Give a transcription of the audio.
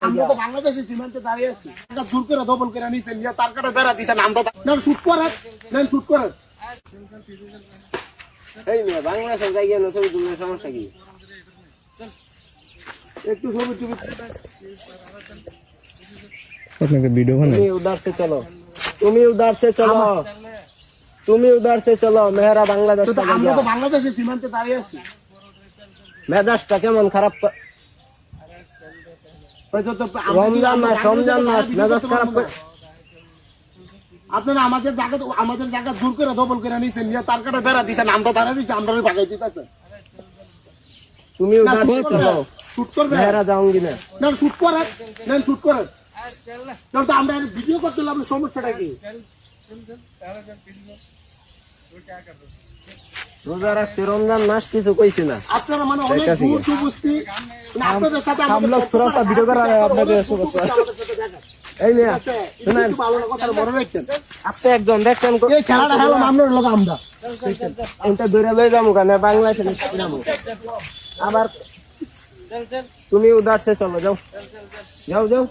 আমরা তো বাংলাদেশের সীমান্তে দাঁড়িয়ে আছি দূর করে দমন করে নিয়েছেন তার কাটা বেড়া দিচ্ছেন আমরা শুট করেন শুট করেন এই মেয়ে বাংলাদেশের জায়গায় ছবি তুললে সমস্যা কি? একটু ছবি টবি আপনাকে ভিডিও বানাই তুমি उधर से चलो, তুমি उधर से चलो, তুমি उधर से चलो, मेरा बांग्लादेश का আমরা गया। তো বাংলাদেশের সীমান্তে দাঁড়িয়ে আছি মেজাজটা কেমন খারাপ রমজান মাস মেজাজ খারাপ আপনারা আমাদের জায়গা দূর করে দমন করে নিয়েছেন তার কাটা বেড়া দিচ্ছেন আমরা দাঁড়িয়ে দিচ্ছি আমরা ভাগাই দিতেছে তুমি उधर से चलो, শুট করবে मेरा जाऊंगी ना। শুট করেন শুট করেন তো আমরা ভিডিও করছিলাম সমস্যাটা কি রোজা রাখছি রমজান মাস কিছু কইছি না। আপনারা মানে অনেক দূর সুবস্তি আপনাদের সাথে हम लोग थोड़ा सा वीडियो करा रहे हैं আপনাদের সমস্যা এই মেয়ে শুনেন, ভালো কথা মনে রাখছেন আপনি একজন দেখছেন এই খেলাটা খেলাম আমরা লোক আমরা এটা ধরে লই যাবো কেন বাংলাদেশে যাবো আবার তুমি उधर से चलो, जाओ जाओ जाओ।